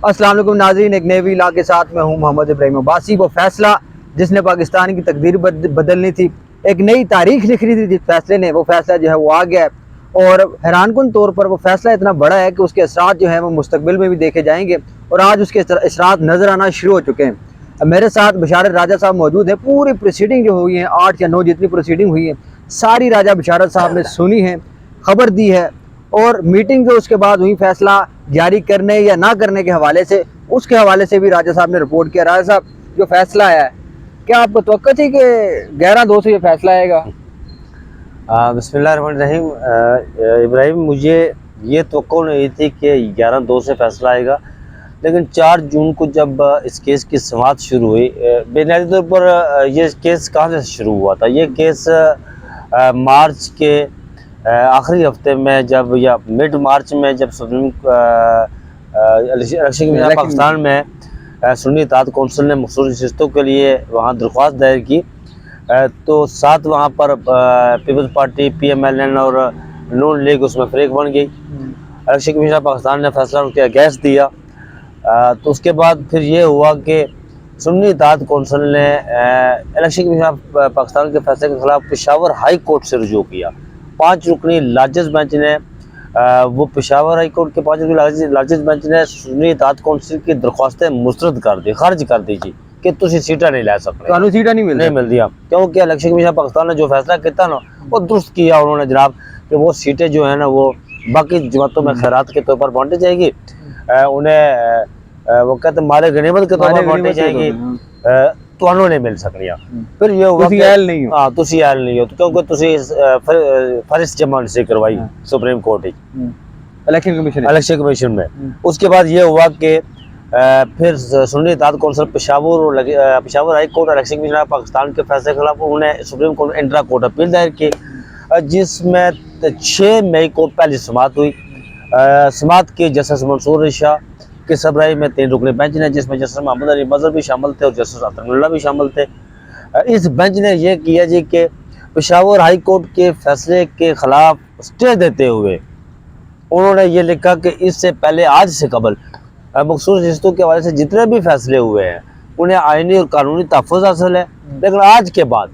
अस्सलाम वालेकुम नाज़रीन, एक नए व्लॉग के साथ मैं हूं मोहम्मद इब्राहिम अब्बासी। वो फैसला जिसने पाकिस्तान की तकदीर बदलनी थी, एक नई तारीख लिखनी थी, जिस फैसले ने, वो फैसला जो है वो आ गया है। और हैरानकुन तौर पर वो फैसला इतना बड़ा है कि उसके असरात जो हैं वो मुस्तकबिल में भी देखे जाएंगे और आज उसके असरात नज़र आना शुरू हो चुके हैं। अब मेरे साथ बशारत राजा साहब मौजूद हैं। पूरी प्रोसीडिंग जो हुई है, 8 या 9 जितनी प्रोसीडिंग हुई है, सारी राजा बशारत साहब ने सुनी है, खबर दी है। और मीटिंग जो उसके बाद हुई फैसला जारी करने या ना करने के हवाले से, उसके हवाले से भी राजा साहब ने रिपोर्ट किया। राजा साहब, जो फैसला आया है, क्या आपको तवक्को थी कि 11/2 से ये फैसला आएगा? बिस्मिल्लाहिर्रहमानिर्रहीम। इब्राहिम, मुझे ये तवक्को नहीं थी कि 11/2 से फैसला आएगा, लेकिन 4 जून को जब इस केस की समाअत शुरू हुई, बुनियादी तौर पर ये केस कहाँ से शुरू हुआ था? ये केस मार्च के आखिरी हफ्ते में, जब या मिड मार्च में, जब सुप्रीम इलेक्शन कमीशन पाकिस्तान में सुन्नी इत्तेहाद कौंसिल ने मखसूस नशिस्तों के लिए वहाँ दरख्वास्त दायर की, तो साथ वहाँ पर पीपल्स पार्टी, PMLN और नून लीग उसमें फरीक बन गई। इलेक्शन कमीशन पाकिस्तान ने फैसला उनके अगेंस्ट दिया। तो उसके बाद फिर ये हुआ कि सुन्नी इत्तेहाद कौंसिल ने इलेक्शन कमीशन पाकिस्तान के फैसले के खिलाफ पेशावर हाई कोर्ट से रुजू किया। 5 रुकनी लार्जेस्ट बेंच ने वो पेशावर हाई कोर्ट के 5 रुकनी लार्जेस्ट बेंच ने सुन्नी इत्तेहाद कौंसिल की दरख्वास्तें मुस्तरद कर दी, खारिज कर दी जी, कि तुसी सीटा नहीं लै सकते, कानूनी सीटा नहीं मिलती। क्योंकि इलेक्शन कमीशन पाकिस्तान ने जो फैसला किया ना, वो दुरुस्त किया उन्होंने जनाब, कि वो सीटें जो है ना वो बाकी जमातों में खैरात के तौर पर बांटी जाएगी, उन्हें वो कहते माले गनीमत के तौर पर बांटी जाएगी, तो नहीं मिल सकनिया। फिर ये हुआ कि हाँ तुसी ऐल नहीं हो, क्योंकि तुसी फरिस्त जमा नहीं करवाई सुप्रीम कोर्ट इलेक्शन कमीशन में। उसके बाद ये हुआ कि फिर Sunni Ittehad council Peshawar high court और इलेक्शन कमीशन पाकिस्तान के फैसले के खिलाफ उन्होंने supreme court intra court appeal दायर की, जिसमें 6 मई को पहली समाअत हुई। समाअत की जस्टिस मंसूर शाह के सरबराही में 3 रुकनी बेंच ने, जिसमें जस्टिस मोहम्मद अली मजहर भी शामिल थे और जस्टिस अतरुल्लाह भी शामिल थे। इस बेंच ने यह किया जी कि पेशावर हाई कोर्ट के फैसले के खिलाफ स्टे देते हुए उन्होंने ये लिखा कि इससे पहले, आज से कबल, मखसूस नशिस्तों के हवाले से जितने भी फैसले हुए हैं उन्हें आईनी और कानूनी तहफ़्फ़ुज़ हासिल है, लेकिन आज के बाद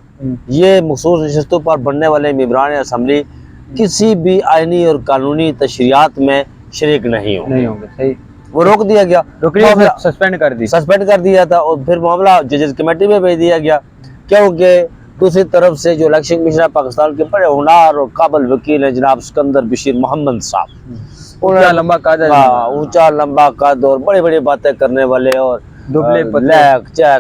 ये मखसूस नशिस्तों पर बनने वाले मेंबरान असम्बली किसी भी आईनी और कानूनी तशरीआत में शरीक नहीं होंगे। सही, वो रोक दिया गया, सस्पेंड कर दिया था। और फिर मामला जजेस कमेटी में भेज दिया गया, क्योंकि दूसरी तरफ से जो इलेक्शन कमीशन पाकिस्तान के बड़े हुनर और काबिल वकील हैं जनाब सिकंदर बशीर मोहम्मद साहब, ऊंचा लंबा कद और बड़ी बड़ी बातें करने वाले, और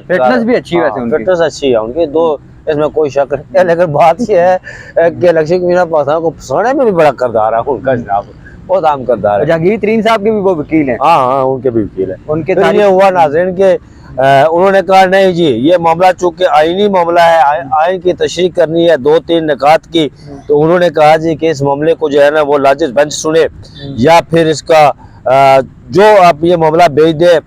फिटनेस भी अच्छी है, फिटनेस अच्छी है उनकी, दो इसमें कोई शक नहीं है। लेकिन बात यह है कि इलेक्शन कमीशन पाकिस्तान को फंसाने में भी बड़ा करदार है उनका जनाब, बहुत आम करदार है। जहांगीर तरीन साहब के भी वो वकील हैं। हाँ, उनके भी वकील है। उनके ये हुआ नाज़रीन के उन्होंने कहा नहीं जी, ये मामला चूंकि आईनी मामला है, आइन की तशरीह करनी है 2-3 निकात की, तो उन्होंने कहा जी कि इस मामले को जो है ना वो लार्जेस्ट बेंच सुने, या फिर इसका जो आप ये मामला भेज दें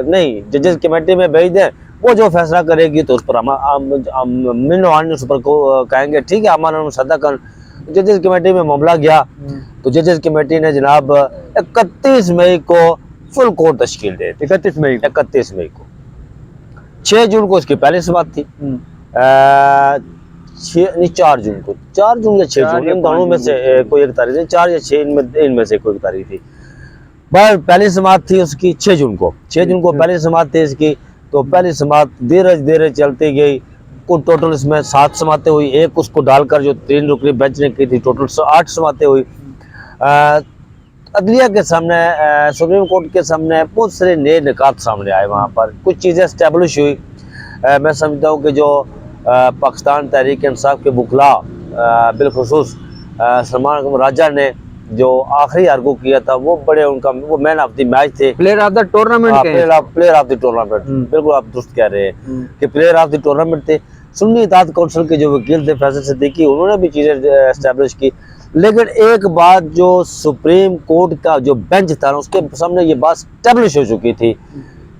नहीं जजेस कमेटी में भेज दें, वो जो फैसला करेगी तो उस पर हम उस पर को कहेंगे ठीक है, हमारा सदा कर। जजेस कमेटी में मामला गया, तो जजेस कमेटी ने जनाब 31 मई को फुल कोर्ट तश्कील दे दी। 31 मई को 6 जून को इसकी पहली समाअत थी, 4 जून को, 4 जून या 6 जून, इन दोनों में से कोई एक तारीख थी, 4 या 6 इनमें से कोई तारीख थी। पहली समाअत थी उसकी 6 जून को पहली समाअत थी इसकी। तो पहली समाअत धीरे चलती गई, कुल टोटल इसमें 7 समाअतें हुई, एक उसको डालकर जो 3 रुकनी बेंच ने की थी, टोटल 8 समाअतें हुई। अदलिया के सामने, सुप्रीम कोर्ट के सामने बहुत सारे नए निकात सामने आए, वहाँ पर कुछ चीज़ें इस्टेब्लिश हुई। मैं समझता हूँ कि जो पाकिस्तान तहरीक इंसाफ के बुखला बिलखुसूस सलमान राजा ने जो आखिरी आर्गू किया था, वो बड़े उनका वो मैन ऑफ द मैच थे, प्लेयर ऑफ द टूर्नामेंट, बिल्कुल आप दुरुस्त कह रहे हैं कि प्लेयर ऑफ द टूर्नामेंट थे। सुन्नी इत्तेहाद कौंसिल के जो वकील थे फैसल सिद्दीकी, उन्होंने भी चीज़ें एस्टेब्लिश की। लेकिन एक बात, जो सुप्रीम कोर्ट का जो बेंच था ना, उसके सामने ये बात एस्टेब्लिश हो चुकी थी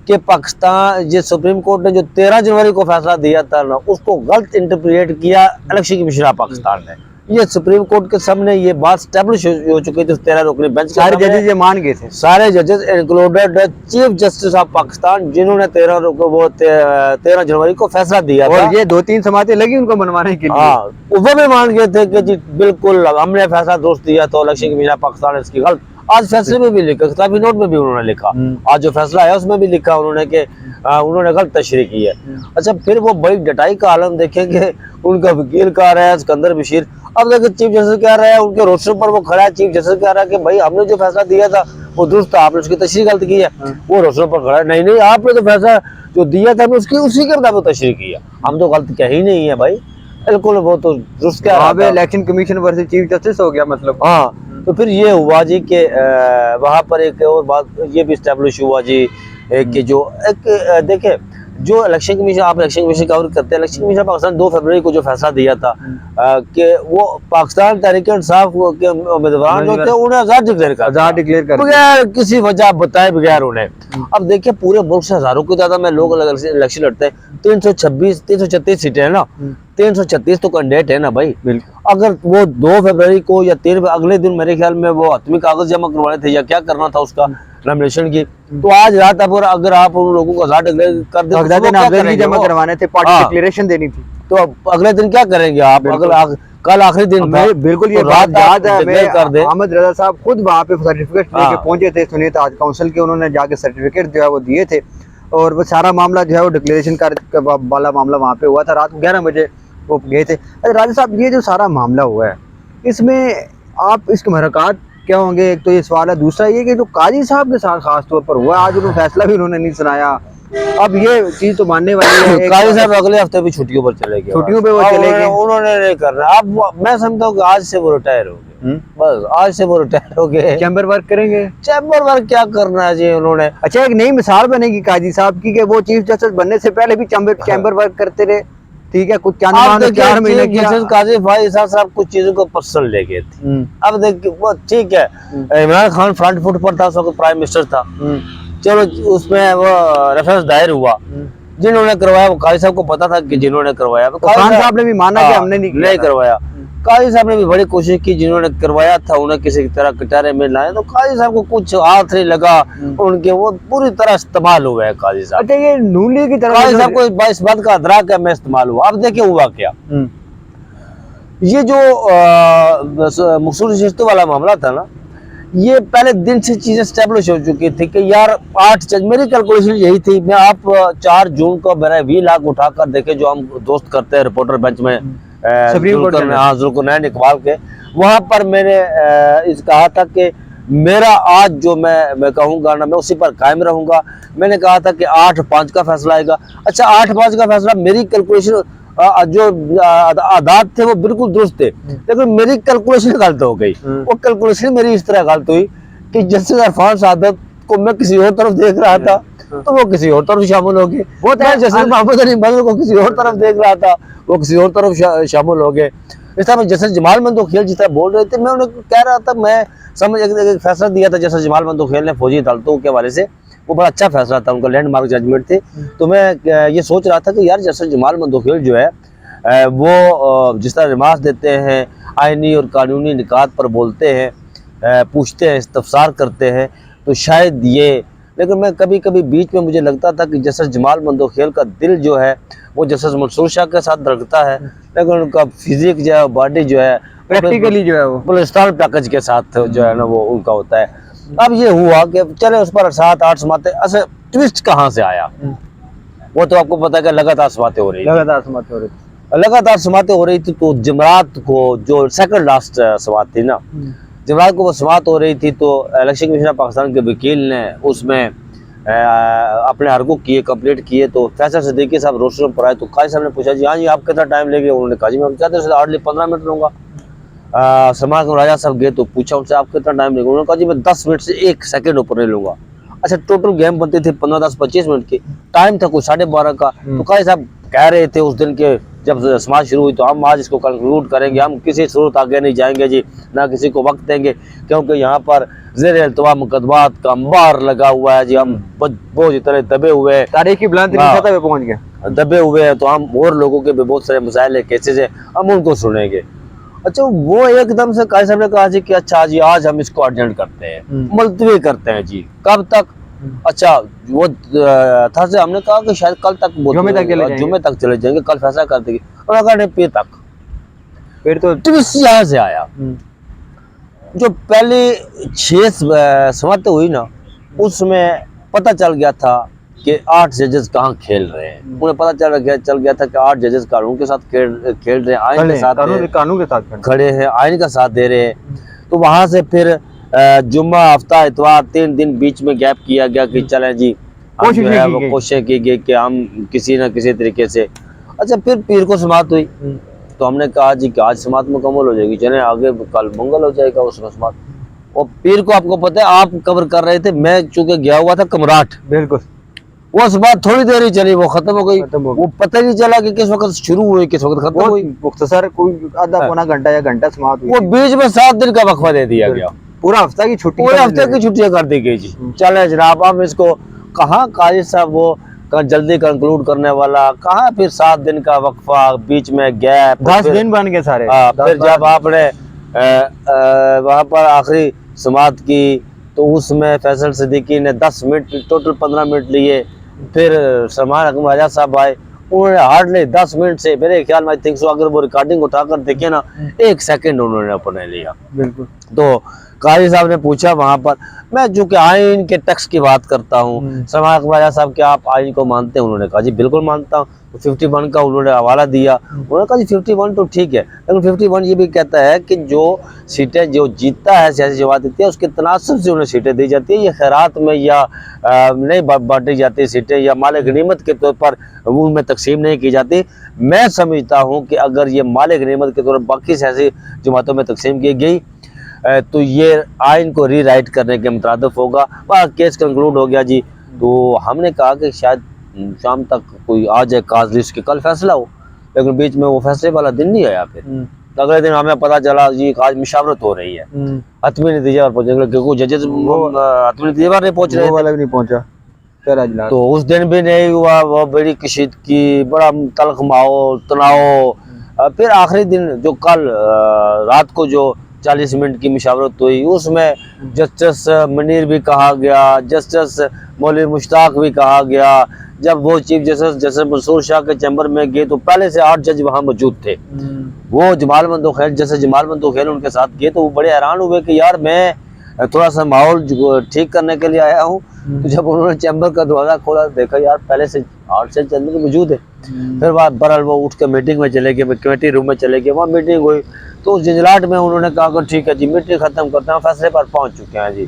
कि पाकिस्तान, ये सुप्रीम कोर्ट ने जो 13 जनवरी को फैसला दिया था ना, उसको गलत इंटरप्रेट किया इलेक्शन कमीशन पाकिस्तान ने। ये सुप्रीम कोर्ट के सामने ये बात स्टैब्लिश हो चुकी थी 13 रुकनी बेंच के सारे सामने। जजेस ये मान गए थे। सारे जजेस included chief justice of Pakistan, जिन्होंने 13 जनवरी को फैसला दिया था। और ये 2-3 समातें लगी उनको मनवाने के लिए। हाँ, वो भी मान गए थे कि जी बिल्कुल हमने फैसला दुरुस्त दिया, तो इलेक्शन कमीशन ऑफ पाकिस्तान ने इसकी गलत। आज फैसले में भी लिखा, किताबी नोट में भी उन्होंने लिखा, आज जो फैसला आया उसमें भी लिखा उन्होंने कि उन्होंने गलत तशरीह की है। अच्छा, फिर वो बड़ी डटाई का आलम देखेंगे, उनका वकील कह रहा है सिकंदर बशीर। अब देखिए चीफ जस्टिस कह रहा है, उनके रोस्टर पर वो खड़ा है, चीफ जस्टिस कह रहा है कि भाई हमने जो फैसला दिया था वो दुरुस्त था, आपने उसकी तशरीह गलत की है। वो रोस्टर पर खड़ा है, नहीं नहीं आपने तो फैसला जो दिया था उसकी उसी के मुताबिक तशरीह की है, हम तो गलत कह ही नहीं है भाई, बिल्कुल वो तो दुरुस्त कह रहा था। Election commission versus chief justice हो गया मतलब। हाँ, तो फिर ये हुआ जी कि वहाँ पर एक और बात ये भी इस्टेब्लिश हुआ जी कि जो एक देखे जो इलेक्शन कमीशन, आप इलेक्शन कमीशन कवर करते हैं, इलेक्शन कमीशन पाकिस्तान 2 फरवरी को जो फैसला दिया था कि वो पाकिस्तान तहरीक इंसाफ के उम्मीदवार जो थे उन्हें आजाद डिक्लेयर कर बगैर किसी वजह बताए बगैर उन्हें। अब देखिए पूरे मुल्क से हजारों की तादाद में लोग इलेक्शन लड़ते हैं, 336 सीटें है ना, 336 तो कैंडिडेट है ना भाई। अगर वो 2 फरवरी को या 3 अगले दिन मेरे ख्याल में वो हतमी कागज जमा करवाने थे या क्या करना था उसका नॉमिनेशन की, तो आज रात अगर आप उन लोगों को आजाद डिक्लेयर कर दे, जमा करवाने थे, पार्टी डिक्लेरेशन देनी थी, तो अगले दिन क्या करेंगे आप? अगर कल आखिरी दिन था, बिल्कुल ये बात याद है, अहमद रजा साहब खुद वहाँ पे सर्टिफिकेट लेके पहुंचे थे सुनीत आज काउंसिल के, उन्होंने जाके सर्टिफिकेट जो है वो दिए थे और वो सारा मामला जो है वो डिक्लेरेशन वाला मामला वहाँ पे हुआ था। रात 11 बजे वो गए थे। राजा साहब ये जो सारा मामला हुआ है इसमें आप इसके महरक़ात क्या होंगे? एक तो ये सवाल है, दूसरा ये कि जो काजी साहब के साथ खास तौर पर हुआ, आज उन्होंने फैसला भी उन्होंने नहीं सुनाया। अब ये चीज तो मानने वाली है, काजी साहब अगले हफ्ते भी छुट्टियों पर चले गए, छुट्टियों पे वो चले गए, उन्होंने नहीं करना। अब मैं समझता हूँ कि आज से वो रिटायर हो गए, बस आज से वो रिटायर हो गए, चैम्बर वर्क करेंगे। चैम्बर वर्क क्या करना है जी उन्होंने। अच्छा, एक नई मिसाल बनेगी काजी साहब की कि वो चीफ जस्टिस बनने से पहले भी चैम्बर वर्क करते रहे, ठीक है, कुछ 4 महीने काजी भाई साहब कुछ चीजों को पर्सनल ले गए थे। अब देखिए वो ठीक है, इमरान खान फ्रंट फुट पर था, उस वक्त प्राइम मिनिस्टर था, चलो उसमें वो रेफरेंस दायर हुआ, जिन्होंने करवाया वो काजी साहब को पता था कि जिन्होंने करवाया, तो खान साहब ने भी माना कि हमने नहीं करवाया। काजी साहब ने भी बड़ी कोशिश की, जिन्होंने करवाया था उन्हें किसी तरह कटारे में लाए, तो काजी साहब को कुछ हाथ नहीं लगा, उनके वो पूरी तरह इस्तेमाल हुए हैं काजी साहब। अच्छा, ये नून लीग की तरफ काजी साहब को इस बात का अदराक है मैं इस्तेमाल हुआ। अब देखिए हुआ क्या, ये जो मकसूद रिश्ते वाला मामला था ना, ये पहले दिन से चीजें स्टेब्लिश हो चुकी थी कि यार 8 मेरी कैलकुलेशन यही थी, मैं आप 4 जून को मेरा 20 लाख उठाकर देखे, जो हम दोस्त करते हैं रिपोर्टर बेंच में जुल्करनैन इकबाल के, वहां पर मैंने इस कहा था कि मेरा आज जो मैं कहूँगा ना, मैं उसी पर कायम रहूंगा। मैंने कहा था कि 8-5 का फैसला आएगा। अच्छा, 8-5 का फैसला, मेरी कैलकुलेशन जो आदात थे वो बिल्कुल दुरुस्त थे, लेकिन मेरी कैलकुलेशन गलत हो गई। वो कैलकुलेशन मेरी इस तरह गलत हुई कि जस्टिस इरफान सादत को मैं किसी और तरफ देख रहा था, तो वो किसी और तरफ शामिल हो गए। वो जस्टिस मोहम्मद अली बदर को किसी और तरफ देख रहा था, वो किसी और तरफ शामिल हो गए। इस तरह जस्टिस जमाल मंदोखेल जिस तरह बोल रहे थे, मैं उन्हें कह रहा था, मैं समझ एक फैसला दिया था जस्टिस जमाल मंदोखेल ने फौजी अदालतों के हवाले से, वो बड़ा अच्छा फैसला था, उनका लैंडमार्क जजमेंट थे। तो मैं ये सोच रहा था कि यार जस्टिस जमाल मंदोखेल जो है वो जिस तरह रिमार्क्स देते हैं, आईनी और कानूनी निकात पर बोलते हैं, पूछते हैं, इस्तफसार करते हैं, तो शायद ये, लेकिन मैं कभी कभी बीच में मुझे लगता था कि जस्टिस जमाल मंदोखेल का दिल जो है वो जस्टिस मंसूर शाह के साथ धड़कता है, लेकिन उनका फिजिक जो है, बॉडी जो है, प्रैक्टिकली जो है वो पुलिस्तान पैकेज के साथ जो है ना वो उनका होता है। अब ये हुआ कि चले उस पर 7-8 समाते, अच्छा ट्विस्ट कहाँ से आया वो तो आपको पता है कि लगातार समाते हो रही थी, लगातार समाते हो रही थी। तो जमरात को जो सेकंड लास्ट समात थी ना, जमरात को वो समात हो रही थी, तो इलेक्शन कमीशन ऑफ पाकिस्तान के वकील ने उसमें अपने हरकत किए, कंप्लीट किए। तो फैसल सिद्दीकी साहब रोस्टर पर आए, तो काजी साहब ने पूछा जी हाँ जी आप कितना टाइम लेंगे? उन्होंने कहा जी मैं कहते हैं हार्डली 15 मिनट लूँगा। सलमान राजा साहब गए तो पूछा उनसे आप कितना टाइम लेंगे? उन्होंने कहा जी मैं 10 मिनट से 1 सेकंड ऊपर नहीं लूँगा। अच्छा, टोटल गेम बनती थी 15, 10, 25 मिनट की, टाइम था कुछ 12:30 का। तो काजी साहब कह रहे थे उस दिन के जब समाज शुरू हुई, तो हम आज इसको कंक्लूड करेंगे, हम किसी सूरत आगे नहीं जाएंगे जी, ना किसी को वक्त देंगे, क्योंकि यहाँ पर ज़ेर अल्तवा मुकदमात का अंबार लगा हुआ है जी, हम बोझ इतने दबे हुए हैं, तारीखी बुलंदी पे पहुंच गए, दबे हुए हैं, तो हम और लोगों के भी बहुत सारे मसाइल है, केसेस है, हम उनको सुनेंगे। अच्छा वो एकदम से काजी साहब ने कहा जी कि अच्छा जी आज हम इसको अर्जेंट करते हैं, मुलतवी करते हैं जी, कब तक? अच्छा वो था से हमने कहा कि शायद कल तक, जुमे तक चले जाएंगे, कल फैसला कर देंगे। और अगर पीर तक, फिर तो ट्विस्ट यहाँ से आया। जो पहले 6 समाप्त हुई ना, उसमें पता चल गया था कि 8 जजेस कहाँ खेल रहे हैं। उन्हें पता चल गया था कि 8 जजेस कानून के साथ खेल रहे हैं, आइन के साथ कानून के साथ खड़े हैं, आइन का साथ दे रहे हैं। तो वहां से फिर जुम्मा, हफ्ता, इतवार 3 दिन बीच में गैप किया गया कि चलें जी, कोशिश की गई कि हम किसी न किसी तरीके से। अच्छा फिर पीर को समाप्त हुई, तो हमने कहा जी कि आज समाप्त मुकम्मल हो जाएगी, चलें आगे, कल मंगल हो जाएगा उसमें समाप्त। और पीर को आपको पता है, आप कवर कर रहे थे, मैं चूंकि गया हुआ था कमराट, बिल्कुल वो बात थोड़ी देर ही चली, वो खत्म हो गई। वो पता नहीं चला कि किस वक्त शुरू हुई, किस वक्त खत्म हुई। मुख्तसर कोई आधा पौना घंटा या घंटा समाप्त हुई। वो बीच में 7 दिन का वक्फा दे दिया गया, पूरा हफ्ता की छुट्टी, पूरे हफ्ते की छुट्टियां कर दी गई जी। चले जनाब, हम इसको कहाँ काजी साहब वो जल्दी कंक्लूड करने वाला, कहाँ फिर 7 दिन का वक्फा, बीच में गैप, 10 दिन बन गए सारे। फिर जब आपने वहां पर आखिरी समाप्त की, तो उसमें फैसल सिद्दीकी ने 10 मिनट, टोटल 15 मिनट लिए। फिर सलमान अकबर राजा साहब आए, उन्होंने हार्डली 10 मिनट से, मेरे ख्याल में थिंक सो, अगर वो रिकॉर्डिंग उठाकर देखे ना, 1 सेकंड उन्होंने अपने लिया। बिल्कुल। तो काजी साहब ने पूछा वहां पर, मैं जो कि आइन के टेक्स्ट की बात करता हूँ, सलमान अकबर राजा साहब क्या आप आइन को मानते हैं? उन्होंने कहा जी बिल्कुल मानता हूँ। तो 51 का उन्होंने हवाला दिया, उन्होंने कहा जी 51 तो ठीक है, लेकिन 51 ये भी कहता है कि जो सीटें जो जीतता है सियासी जमात देती है, उसके तनासब से उन्हें सीटें दी जाती है, ये खैरात में या नहीं बांटी जाती सीटें, या माल गनीमत के तौर पर उनमें तकसीम नहीं की जाती। मैं समझता हूँ कि अगर ये माल गनीमत के तौर पर बाकी सियासी जमातों में तकसीम की गई, तो ये आइन को रीराइट करने के मुताबिक होगा। वह केस कंक्लूड हो गया जी। तो हमने कहा कि शायद शाम तक कोई आ जाए काज लिस्ट के, कल फैसला हो, लेकिन बीच में वो फैसले वाला दिन नहीं आया। फिर अगले दिन हमें पता चला जी आज मुशावरत हो रही है, हतमी नतीजे पर पहुंचेंगे, क्योंकि जजेस हतमी नतीजे पर नहीं पहुंच रहे, वाला भी नहीं पहुंचा। तो उस दिन भी नहीं हुआ। वो बड़ी कशीदगी, बड़ा तल्ख माहौल, तनाव। फिर आखिरी दिन जो कल रात को जो 40 मिनट की मुशावरत हुई, उसमें जस्टिस मनीर भी कहा गया, जस्टिस मौलवी मुश्ताक भी कहा गया। जब वो चीफ जस्टिस मंसूर शाह के चैम्बर में गए, तो पहले से 8 जज वहां मौजूद थे। वो जमाल मंदोखेल, जैसे जमाल मंदोखेल उनके साथ गए, तो वो बड़े हैरान हुए कि यार मैं थोड़ा सा माहौल ठीक करने के लिए आया हूँ। तो जब उन्होंने चैम्बर का दरवाजा खोला, देखा यार पहले से 8 जज चैम्बर में मौजूद है। फिर बहरहाल वो उठ के मीटिंग में चले गए, कमेटी रूम में चले गए, वहाँ मीटिंग हुई। तो उस झंझलाहट में उन्होंने कहा कि ठीक है जी, मीटिंग खत्म करते हैं, फैसले पर पहुंच चुके हैं जी।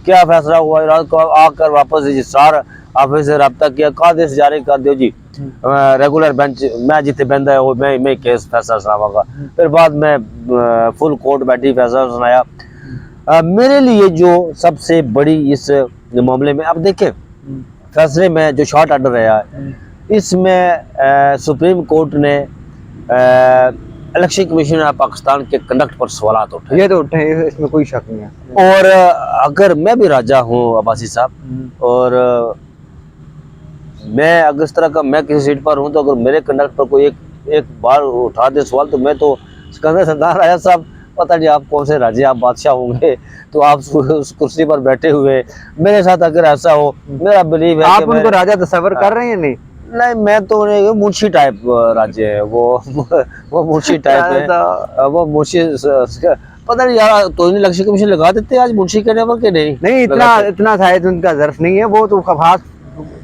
क्या फैसला हुआ? रात को आकर वापस रजिस्ट्रार ऑफिस से रब्ता किया, आदेश जारी कर दियो जी, रेगुलर बेंच मैं जिथे बंदा है वो मैं केस फैसला सुनावांगा। फिर बाद में फुल कोर्ट बैठी फैसला सुनाया। मेरे लिए जो सबसे बड़ी इस मामले में, अब देखें फैसले में जो शॉर्ट ऑर्डर रहा है, इसमें सुप्रीम कोर्ट ने इलेक्शन कमीशन ऑफ पाकिस्तान के कंडक्ट पर सवाल उठाए। ये तो उठे, इसमें कोई शक नहीं है। और अगर मैं भी राजा हूँ अब्बासी साहब, और मैं अगर इस तरह का मैं किसी सीट पर हूँ, तो अगर मेरे कंडक्ट पर कोई एक बार उठा दे सवाल, तो मैं तो सिकंदर सरदार राजा साहब, पता नहीं आप कौन से राजे, आप बादशाह होंगे, तो आप उस कुर्सी पर बैठे हुए मेरे साथ अगर ऐसा हो, मेरा बिलीव है आप उनको राजा तस्वर कर रहे हैं? नहीं नहीं, मैं तो मुंशी टाइप राज्य है वो मुंशी टाइप है, वो मुंशी, पता नहीं यार, तो इलेक्शन कमीशन लगा देते आज मुंशी कहने पर के नहीं इतना शायद उनका ज़र्फ नहीं है। वो तो खास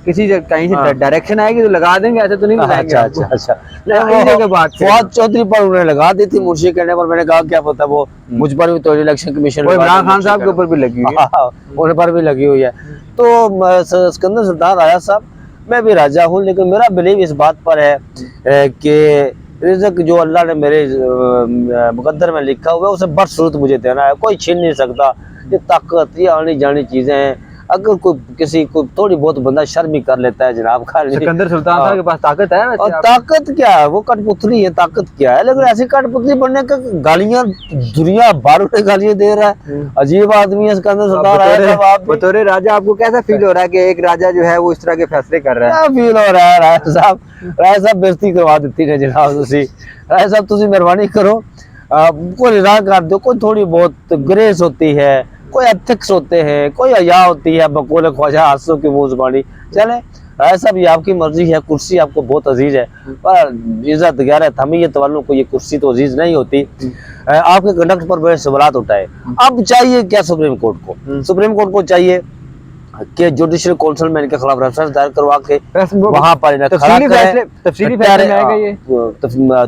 किसी कहीं से डायरेक्शन आएगी तो लगा देंगे, ऐसे तो नहीं लगाएंगे। अच्छा फवाद चौधरी पर उन्होंने लगा दी थी मुंशी कहने पर। मैंने कहा क्या पता वो मुझ पर भी तो इलेक्शन कमीशन, इमरान खान साहब के ऊपर भी लगी हुई है, उन पर भी लगी हुई है। तो सिकंदर सरदार राजा साहब, मैं भी राजा हूँ, लेकिन मेरा बिलीव इस बात पर है कि रिज़्क जो अल्लाह ने मेरे मुकद्दर में लिखा हुआ है, उसे बदसूरत मुझे देना है, कोई छीन नहीं सकता। ये ताकत, ये आनी जानी चीजें हैं। अगर कोई थोड़ी बहुत बंदा शर्म ही कर लेता है जनाब, खाली सिकंदर सुल्तान साहब के पास ताकत है। और ताकत क्या है, वो कठपुतली है, ताकत क्या है। लेकिन ऐसी कठपुतली बनने का गालियां दुनिया भर में गालियां दे रहा है, अजीब आदमी है सिकंदर सुल्तान। बतौर राजा आपको कैसा फील हो रहा है कि एक राजा जो है वो इस तरह के फैसले कर रहा है? क्या फील हो रहा है राजा साहब? राजा साहब बेइज्जती करवा देती है जनाब। राजा साहब तुम मेहरबानी करो, कोई रिजा कर दो, कोई थोड़ी बहुत ग्रेस होती है, कोई एथिक्स होते हैं, कोई हया होती है, बकौल ख्वाजा आंसू की मुंह जुबानी। चले ऐसा भी आपकी मर्जी है, कुर्सी आपको बहुत अजीज है, पर इज्जत गैरत हमीयत वालों को ये कुर्सी तो अजीज नहीं होती। आपके कंडक्ट पर बड़े सवाल उठाए। अब चाहिए क्या सुप्रीम कोर्ट को? सुप्रीम कोर्ट को चाहिए कि जुडिशियल काउंसिल में इनके खिलाफ रेफरेंस दायर करवा के वहां पर इन्हें खड़ा करें।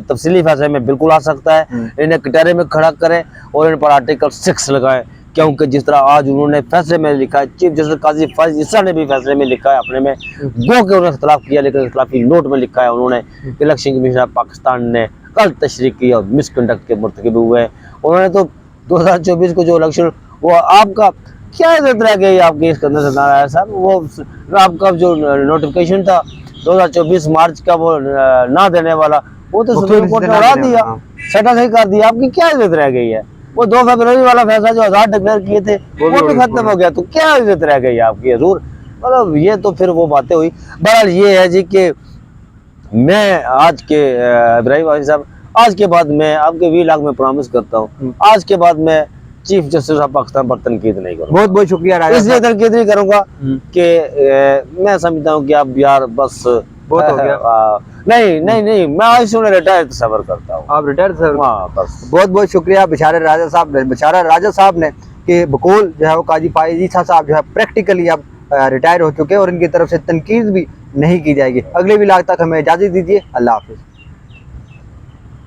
तफसीली फैसले में बिल्कुल आ सकता है, इन्हें कटहरे में खड़ा करें और इन पर आर्टिकल 6 लगाएं, क्योंकि जिस तरह आज उन्होंने फैसले में लिखा है, चीफ जस्टिस काजी फाजिल ईसा ने भी फैसले में लिखा है अपने में, गो के उन्होंने खिलाफ किया, लेकिन खिलाफी नोट में लिखा है उन्होंने इलेक्शन कमीशन पाकिस्तान ने कल तशरीह की और मिसकंडक्ट के मुर्तकिब हुए। उन्होंने तो 2024 को जो इलेक्शन, वो आपका क्या इज्जत रह गई आपकी इसके अंदर से नारायण साहब? वो आपका जो नोटिफिकेशन था 2024 मार्च का, वो ना देने वाला, वो तो सुप्रीम कोर्ट ने उड़ा दिया, सटा सही कर दिया। आपकी क्या इज्जत रह गई है? वो 2 फरवरी वाला फैसला जो 1000 डिक्लेयर किए थे वो भी खत्म हो गया, तो क्या इज्जत रह गई आपकी हजूर? मतलब ये तो फिर वो बातें हुई। बहरहाल ये है जी कि मैं आज के इब्राहिम वाहिद साहब, आज के बाद मैं आपके वीलॉग में प्रॉमिस करता हूँ, आज के बाद मैं चीफ जस्टिस ऑफ पाकिस्तान पर तनकीद नहीं करूँगा। बहुत बहुत शुक्रिया राजा, इसलिए तनकीद नहीं करूँगा कि मैं समझता हूँ कि अब यार बस बहुत हो गया। नहीं नहीं नहीं, मैं आज रिटायर तस्वर करता हूँ। आप रिटायर सर? हाँ बस। बहुत बहुत शुक्रिया बेचारा राजा साहब ने कि बकौल जो है वो काजी फाइज ईसा साहब जो है प्रैक्टिकली अब रिटायर हो चुके हैं और इनकी तरफ से तनकीद भी नहीं की जाएगी। अगले व्लॉग तक हमें इजाज़त दीजिए। अल्लाह हाफिज़।